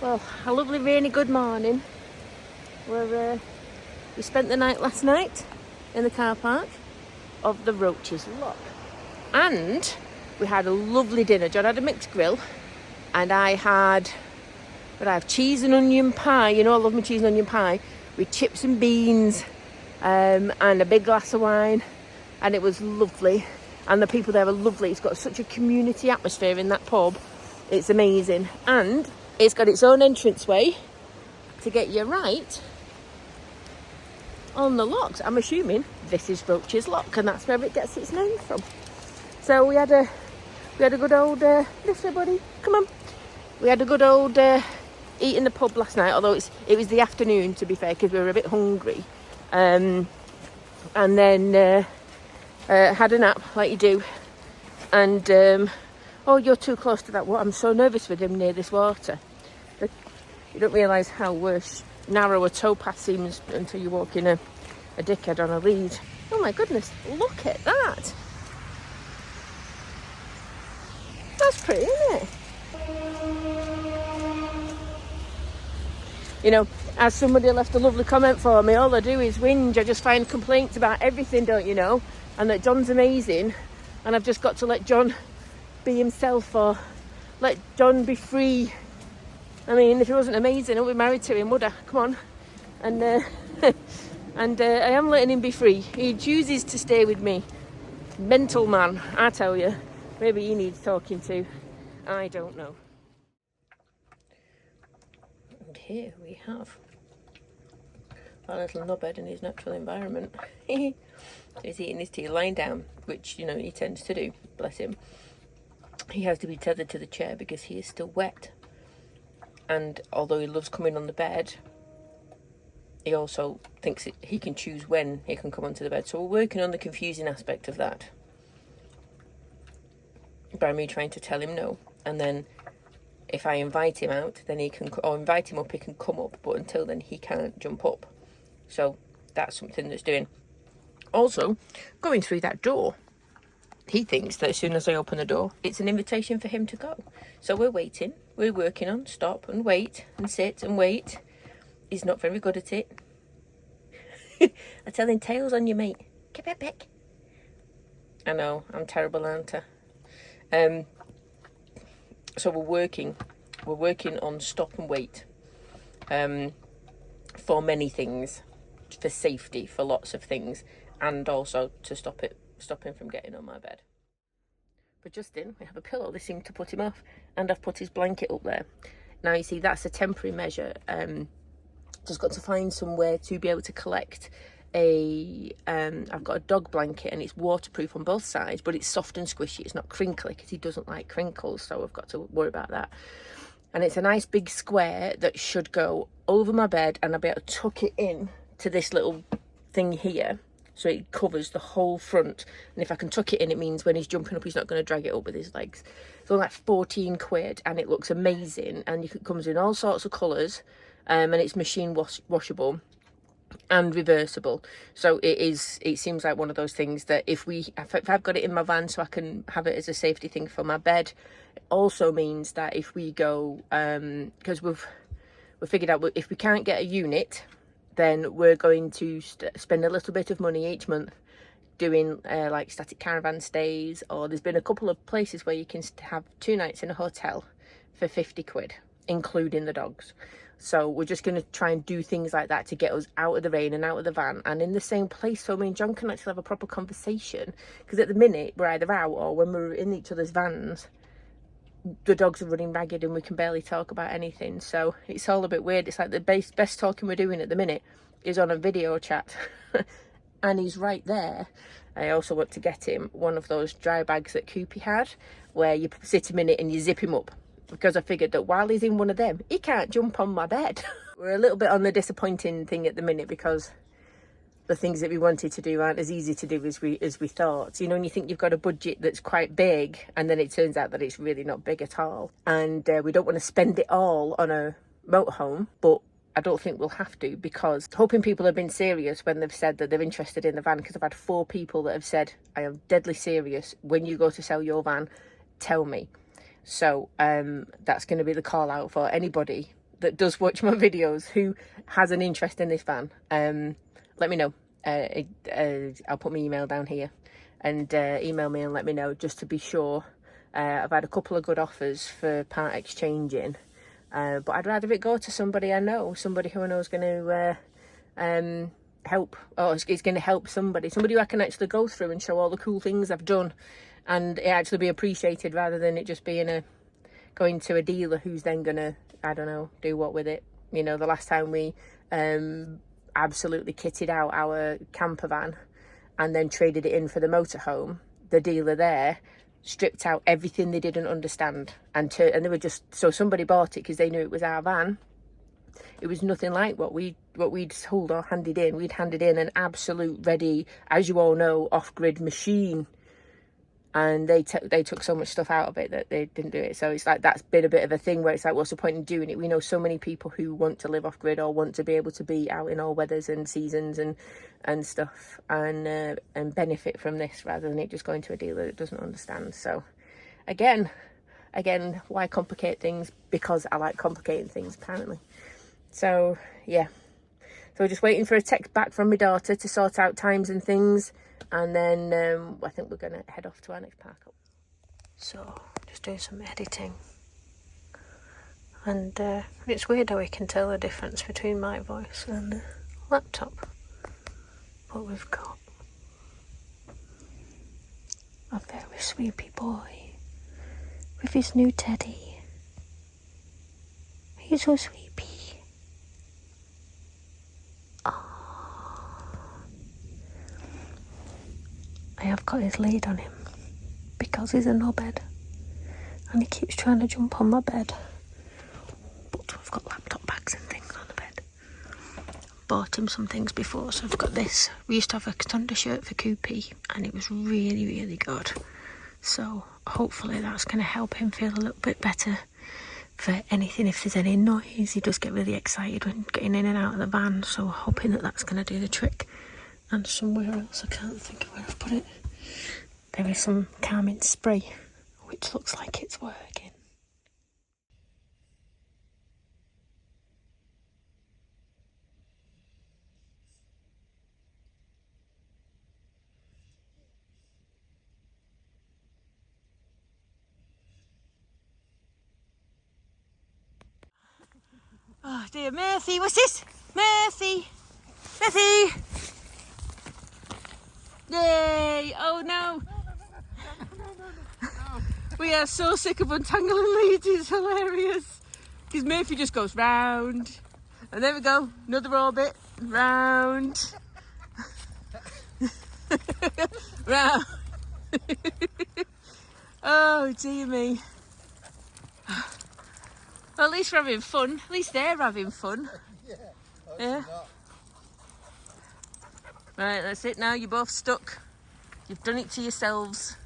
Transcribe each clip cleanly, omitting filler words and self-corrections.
Well, a lovely rainy good morning. We spent the night last night in the car park of the Roaches Lock. And we had a lovely dinner. John had a mixed grill and I have cheese and onion pie. You know I love my cheese and onion pie with chips and beans and a big glass of wine. And it was lovely. And the people there are lovely. It's got such a community atmosphere in that pub. It's amazing. And it's got its own entranceway to get you right on the locks. I'm assuming this is Roach's Lock, and that's where it gets its name from. So we had a good old lift there, buddy. Come on. We had a good old eat in the pub last night, although it was the afternoon, to be fair, because we were a bit hungry. And then had a nap like you do. And oh, you're too close to that water. I'm so nervous with him near this water. You don't realise how narrow a towpath seems until you walk in a dickhead on a lead. Oh my goodness, look at that. That's pretty, isn't it? You know, as somebody left a lovely comment for me, all I do is whinge. I just find complaints about everything, don't you know? And that John's amazing. And I've just got to let John be himself, or let John be free. I mean, if he wasn't amazing, I wouldn't be married to him, would I? Come on. And I am letting him be free. He chooses to stay with me. Mental man, I tell you. Maybe he needs talking to. I don't know. And here we have our little knobhead in his natural environment. He's eating his tea lying down, which, you know, he tends to do. Bless him. He has to be tethered to the chair because he is still wet. And although he loves coming on the bed, he also thinks he can choose when he can come onto the bed. So we're working on the confusing aspect of that by me trying to tell him no. And then if I invite him out, then he can, or invite him up, he can come up. But until then, he can't jump up. So that's something that's doing. Also, going through that door, he thinks that as soon as I open the door, it's an invitation for him to go. So we're waiting. We're working on stop and wait and sit and wait. He's not very good at it. I tell him, tails on you, mate. Get back. I know, I'm terrible, aren't I? So we're working on stop and wait. For many things. For safety, for lots of things. And also to stop him from getting on my bed. But Justin, we have a pillow. They seem to put him off, and I've put his blanket up there. Now you see, that's a temporary measure. Just got to find somewhere to be able to collect I've got a dog blanket, and it's waterproof on both sides, but it's soft and squishy. It's not crinkly because he doesn't like crinkles, so I've got to worry about that. And it's a nice big square that should go over my bed, and I'll be able to tuck it in to this little thing here. So it covers the whole front. And if I can tuck it in, it means when he's jumping up, he's not going to drag it up with his legs. It's only like 14 quid, and it looks amazing. And it comes in all sorts of colours. And it's machine washable and reversible. So it seems like one of those things that if I've got it in my van so I can have it as a safety thing for my bed, it also means that if we go, because we've figured out if we can't get a unit, then we're going to spend a little bit of money each month doing like static caravan stays, or there's been a couple of places where you can have 2 nights in a hotel for 50 quid, including the dogs. So we're just going to try and do things like that to get us out of the rain and out of the van and in the same place, so me and John can actually have a proper conversation. Because at the minute, we're either out, or when we're in each other's vans, the dogs are running ragged and we can barely talk about anything. So it's all a bit weird. It's like the best talking we're doing at the minute is on a video chat. And he's right there. I also want to get him one of those dry bags that Koopy had, where you sit him in it and you zip him up, because I figured that while he's in one of them, he can't jump on my bed. We're a little bit on the disappointing thing at the minute, because the things that we wanted to do aren't as easy to do as we thought. You know, when you think you've got a budget that's quite big, and then it turns out that it's really not big at all. And we don't want to spend it all on a motorhome, but I don't think we'll have to, because hoping people have been serious when they've said that they're interested in the van, because I've had 4 people that have said, I am deadly serious. When you go to sell your van, tell me. So that's going to be the call out for anybody that does watch my videos who has an interest in this van, let me know. I'll put my email down here, and email me and let me know, just to be sure. I've had a couple of good offers for part exchanging, but I'd rather it go to somebody I know, somebody who I know is going to help, or it's going to help somebody who I can actually go through and show all the cool things I've done, and it actually be appreciated, rather than it just being going to a dealer who's then going to, I don't know, do what with it. You know, the last time we absolutely kitted out our camper van and then traded it in for the motorhome, the dealer there stripped out everything they didn't understand, and they were just, so somebody bought it because they knew it was our van. It was nothing like what we'd sold or handed in. We'd handed in an absolute ready, as you all know, off-grid machine, and they took so much stuff out of it that they didn't do it. So it's like, that's been a bit of a thing where it's like, what's the point in doing it? We know so many people who want to live off-grid, or want to be able to be out in all weathers and seasons and stuff, and benefit from this, rather than it just going to a dealer that doesn't understand. So again, why complicate things? Because I like complicating things, apparently. So yeah, so we're just waiting for a text back from my daughter to sort out times and things, and then I think we're gonna head off to our next park up. So just doing some editing, and it's weird how we can tell the difference between my voice and the laptop. But we've got a very sleepy boy with his new teddy. He's so sleepy. I have got his lead on him because he's in our bed and he keeps trying to jump on my bed. But we've got laptop bags and things on the bed. Bought him some things before, so I've got this. We used to have a thunder shirt for Koopy and it was really, really good. So hopefully that's going to help him feel a little bit better for anything. If there's any noise, he does get really excited when getting in and out of the van, so hoping that that's going to do the trick. And somewhere else, I can't think of where I've put it, there is some calming spray, which looks like it's working. Oh dear, Murphy, what's this? Murphy! Murphy! Yay! Oh no! We are so sick of untangling leads, it's hilarious. Because Murphy just goes round. And there we go, another orbit, round. Round. Oh dear me. Well, at least we're having fun. At least they're having fun. Yeah. Right, that's it now. You're both stuck. You've done it to yourselves.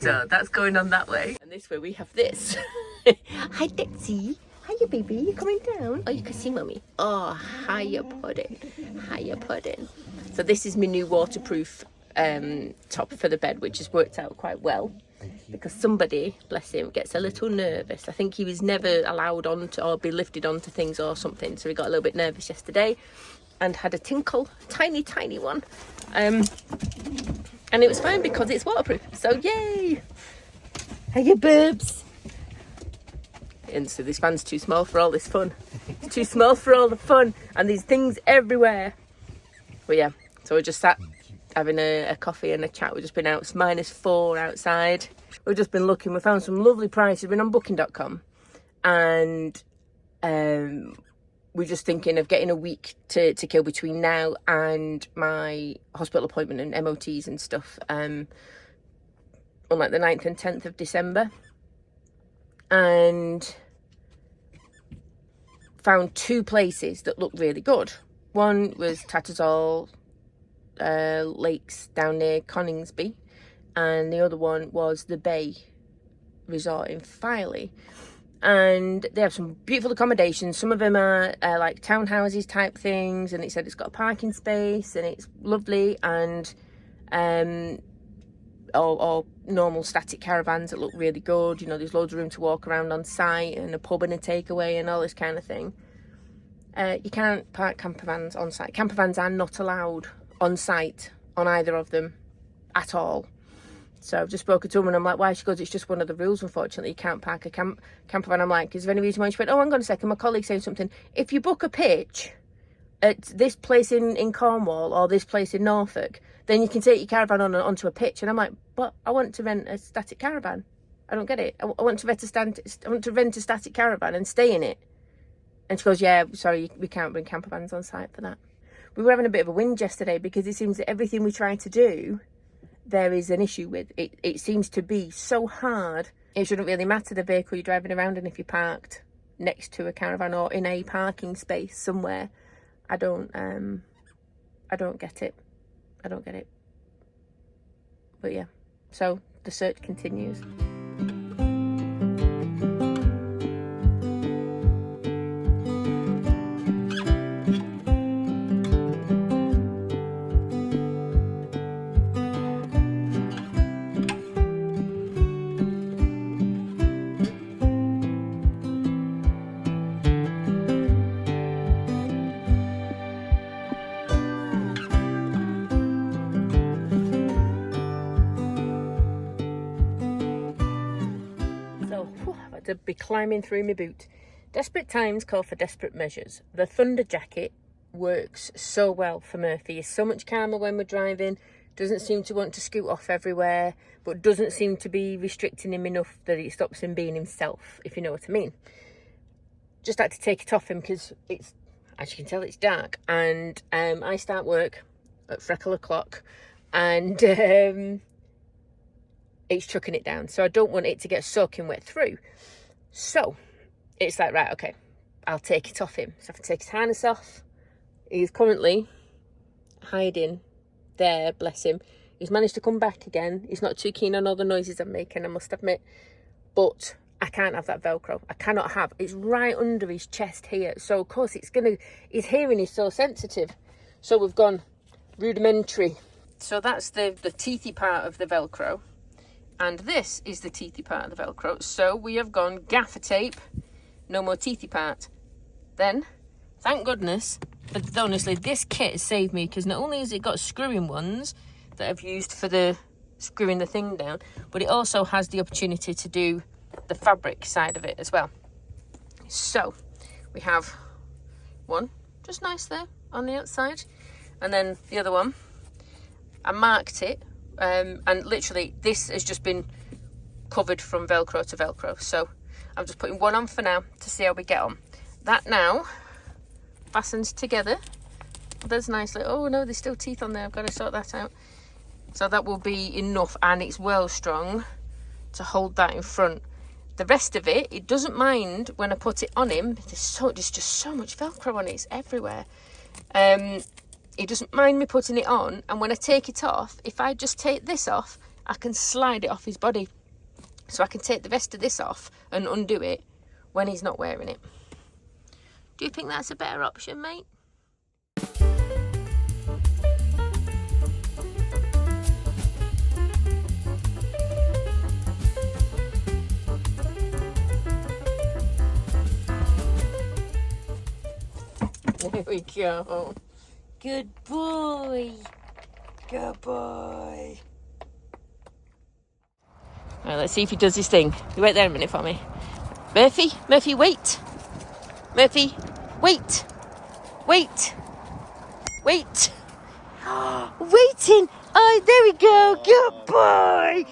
So that's going on that way. And this way we have this. Hi Dixie. Hiya baby, you coming down? Oh, you can see mummy. Oh, hiya pudding. Hiya pudding. So this is my new waterproof top for the bed, which has worked out quite well. Because somebody, bless him, gets a little nervous. I think he was never allowed on to, or be lifted onto things or something. So he got a little bit nervous yesterday and had a tinkle, tiny one. And it was fine because it's waterproof. So yay! Hiya boobs! And so this van's too small for all this fun. It's too small for all the fun. And these things everywhere. But yeah, so we're just sat having a coffee and a chat. We've just been out, it's -4 outside. We've just been looking, we found some lovely prices. We've been on booking.com. And we're just thinking of getting a week to kill between now and my hospital appointment and MOTs and stuff on like the 9th and 10th of December. And found 2 places that look really good. One was Tattersall Lakes down near Coningsby, and the other one was the Bay Resort in Filey. And they have some beautiful accommodations. Some of them are like townhouses type things, and it said it's got a parking space and it's lovely, and or normal static caravans that look really good. You know, there's loads of room to walk around on site, and a pub and a takeaway and all this kind of thing. You can't park campervans on site. Campervans are not allowed on site on either of them at all. So I've just spoken to a woman, I'm like, why? She goes, it's just one of the rules, unfortunately. You can't park a campervan. I'm like, is there any reason why? She went, oh, hang on a second, my colleague's saying something. If you book a pitch at this place in Cornwall or this place in Norfolk, then you can take your caravan onto a pitch. And I'm like, but I want to rent a static caravan. I don't get it. I want to rent a static caravan and stay in it. And she goes, yeah, sorry, we can't bring campervans on site for that. We were having a bit of a whinge yesterday because it seems that everything we try to do, there is an issue with. It seems to be so hard. It shouldn't really matter the vehicle you're driving around in if you're parked next to a caravan or in a parking space somewhere. I don't get it. I don't get it. But yeah, so the search continues. To be climbing through my boot. Desperate times call for desperate measures. The Thunder jacket works so well for Murphy. He's so much calmer when we're driving, doesn't seem to want to scoot off everywhere, but doesn't seem to be restricting him enough that it stops him being himself, if you know what I mean. Just like to take it off him because it's, as you can tell, it's dark, and I start work at 3:00 and it's chucking it down, so I don't want it to get soaking wet through. So it's like, right, okay, I'll take it off him. So I have to take his harness off. He's currently hiding there, bless him. He's managed to come back again. He's not too keen on all the noises I'm making, I must admit. But I can't have that Velcro. I cannot have. It's right under his chest here. So of course his hearing is so sensitive. So we've gone rudimentary. So that's the teethy part of the Velcro. And this is the teethy part of the Velcro. So we have gone gaffer tape, no more teethy part. Then, thank goodness, but honestly, this kit has saved me, because not only has it got screwing ones that I've used for the screwing the thing down, but it also has the opportunity to do the fabric side of it as well. So we have one just nice there on the outside, and then the other one, I marked it. And literally this has just been covered from Velcro to Velcro, so I'm just putting one on for now to see how we get on. That now fastens together. There's nicely, oh no, there's still teeth on there, I've got to sort that out. So that will be enough, and it's well strong to hold that in front. The rest of it, it doesn't mind when I put it on him. There's just so much Velcro on it, it's everywhere. It doesn't mind me putting it on, and when I take it off, if I just take this off, I can slide it off his body. So I can take the rest of this off and undo it when he's not wearing it. Do you think that's a better option, mate? There we go. Good boy. Good boy. Right, let's see if he does his thing. You wait there a minute for me. Murphy, wait. Murphy, wait. Wait. Waiting. Oh, there we go. Good boy.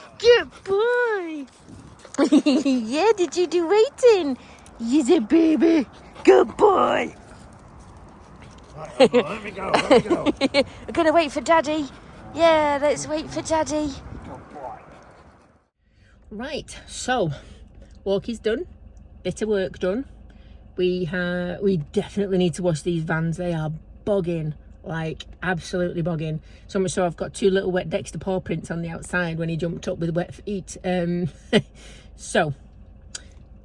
Yeah, did you do waiting? Yes, a baby. Good boy. Let me go. We're going to wait for Daddy. Yeah, let's wait for Daddy. Right, so walk is done. Bit of work done. We definitely need to wash these vans. They are bogging, like absolutely bogging. So much so I've got 2 little wet Dexter paw prints on the outside when he jumped up with wet feet. So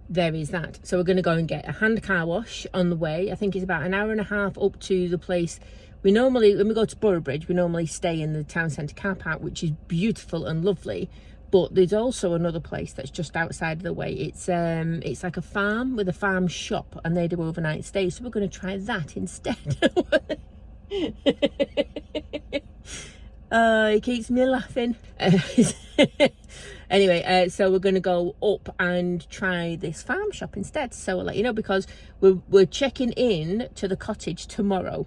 there is that. So we're going to go and get a hand car wash on the way. I think it's about an hour and a half up to the place. We normally, when we go to Boroughbridge, we normally stay in the town centre car park, which is beautiful and lovely. But there's also another place that's just outside of the way. It's like a farm with a farm shop, and they do overnight stays. So we're going to try that instead. It keeps me laughing. Anyway, so we're going to go up and try this farm shop instead. So I'll let you know, because we're checking in to the cottage tomorrow.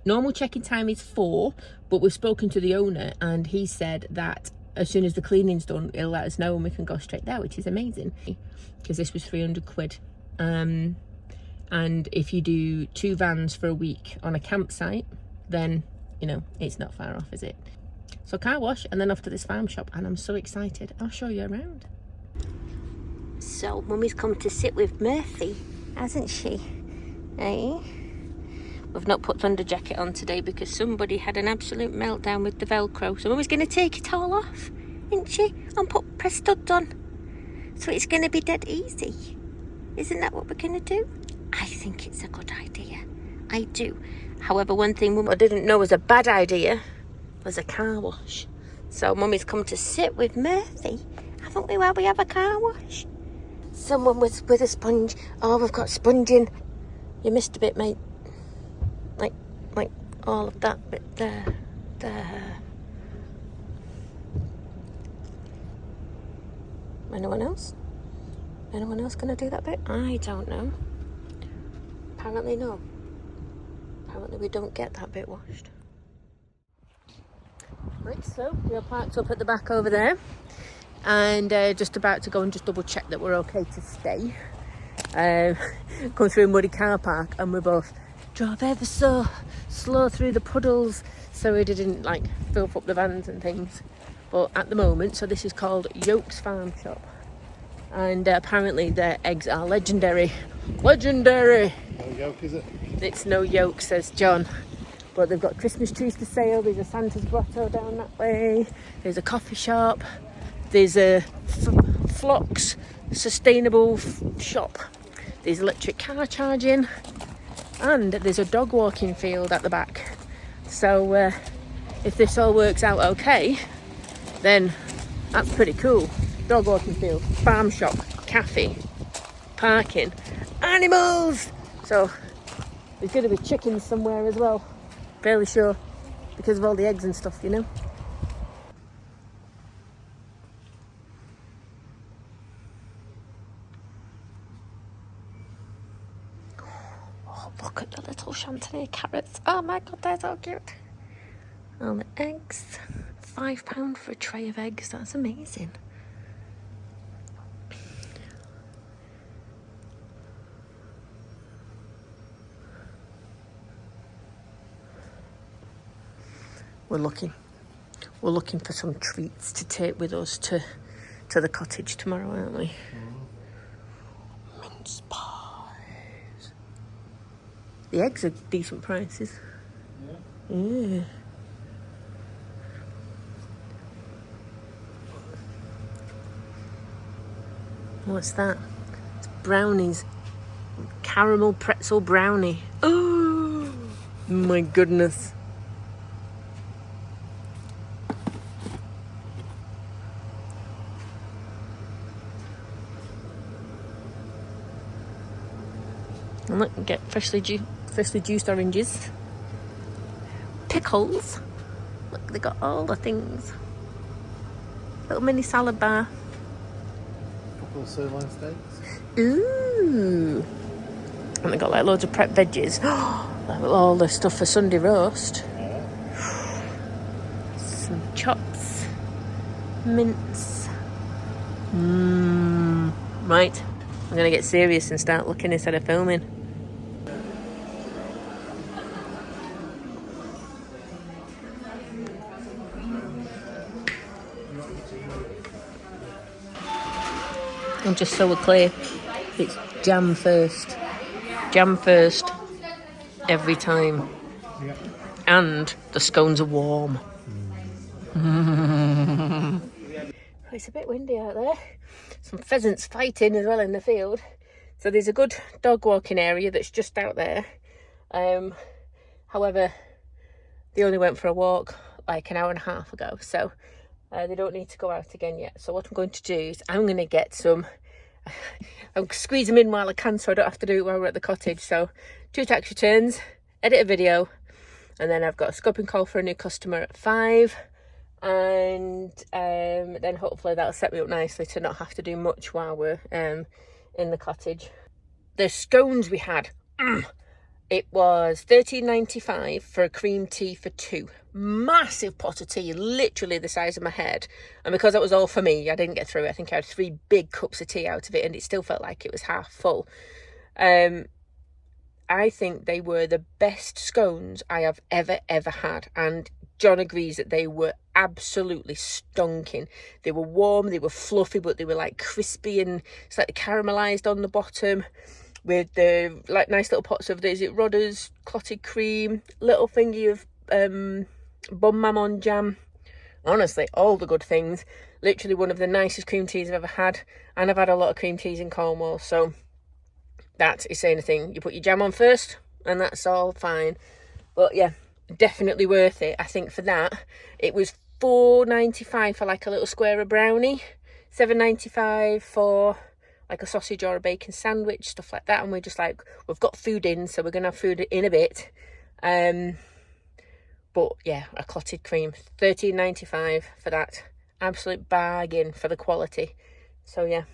Normal check-in time is 4, but we've spoken to the owner, and he said that as soon as the cleaning's done, he'll let us know and we can go straight there, which is amazing, because this was 300 quid. And if you do 2 vans for a week on a campsite, then, you know, it's not far off, is it? So car wash and then off to this farm shop, and I'm so excited. I'll show you around. So Mummy's come to sit with Murphy, hasn't she? Eh? We've not put thunder jacket on today because somebody had an absolute meltdown with the Velcro. So Mummy's going to take it all off, isn't she? And press studs on. So it's going to be dead easy. Isn't that what we're going to do? I think it's a good idea. I do. However, one thing Mum I didn't know was a bad idea was a car wash. So Mummy's come to sit with Murphy, haven't we, while we have a car wash? Someone was with a sponge. Oh, we've got sponging. You missed a bit, mate. Like all of that bit there. Anyone else? Anyone else gonna do that bit? I don't know. Apparently no. Apparently we don't get that bit washed. Right, so we're parked up at the back over there, and just about to go and just double check that we're okay to stay. Come through a muddy car park, and we both drove ever so slow through the puddles so we didn't like fill up the vans and things. But at the moment, so this is called Yolk's farm shop, and apparently their eggs are legendary. No yolk, is it? It's no yolk, says John. But they've got Christmas trees for sale. There's a Santa's grotto down that way. There's a coffee shop. There's a Flocks sustainable shop. There's electric car charging. And there's a dog walking field at the back. So if this all works out okay, then that's pretty cool. Dog walking field, farm shop, cafe, parking, animals. So there's going to be chickens somewhere as well. Fairly sure, because of all the eggs and stuff, you know. Oh, look at the little chantilly carrots. Oh my god, they're so cute. And the eggs, £5 for a tray of eggs. That's amazing. We're looking for some treats to take with us to the cottage tomorrow, aren't we? Mince pies. The eggs are decent prices. Yeah. What's that? It's brownies. Caramel pretzel brownie. Oh my goodness. And look, get freshly juiced oranges. Pickles. Look, they got all the things. Little mini salad bar. Couple of sirloin steaks. Ooh. And they got like loads of prep veggies. All the stuff for Sunday roast. Yeah. Some chops. Mince. Right. I'm going to get serious and start looking instead of filming. And just so we're clear, it's jam first. Jam first every time. Yeah. And the scones are warm. It's a bit windy out there. Some pheasants fighting as well in the field. So there's a good dog walking area that's just out there. However, they only went for a walk like an hour and a half ago, so they don't need to go out again yet. So what I'm going to do is I'm going to get some, I'll squeeze them in while I can so I don't have to do it while we're at the cottage. So 2 tax returns, edit a video, and then I've got a scoping call for a new customer at 5. And then hopefully that'll set me up nicely to not have to do much while we're in the cottage. The scones we had, it was $13.95 for a cream tea for 2. Massive pot of tea, literally the size of my head. And because that was all for me, I didn't get through it. I think I had 3 big cups of tea out of it, and it still felt like it was half full. I think they were the best scones I have ever had, and John agrees that they were absolutely stonking. They were warm, they were fluffy, but they were like crispy and slightly caramelised on the bottom, with the like nice little pots of, is it Rodder's clotted cream, little thingy of bun mammon jam. Honestly, all the good things. Literally one of the nicest cream teas I've ever had, and I've had a lot of cream teas in Cornwall, so that is saying a thing. You put your jam on first and that's all fine. But yeah, definitely worth it. I think for that it was $4.95 for like a little square of brownie, $7.95 for like a sausage or a bacon sandwich, stuff like that. And we're just like, we've got food in, so we're gonna have food in a bit. But yeah, a clotted cream, $13.95 for that. Absolute bargain for the quality. So yeah.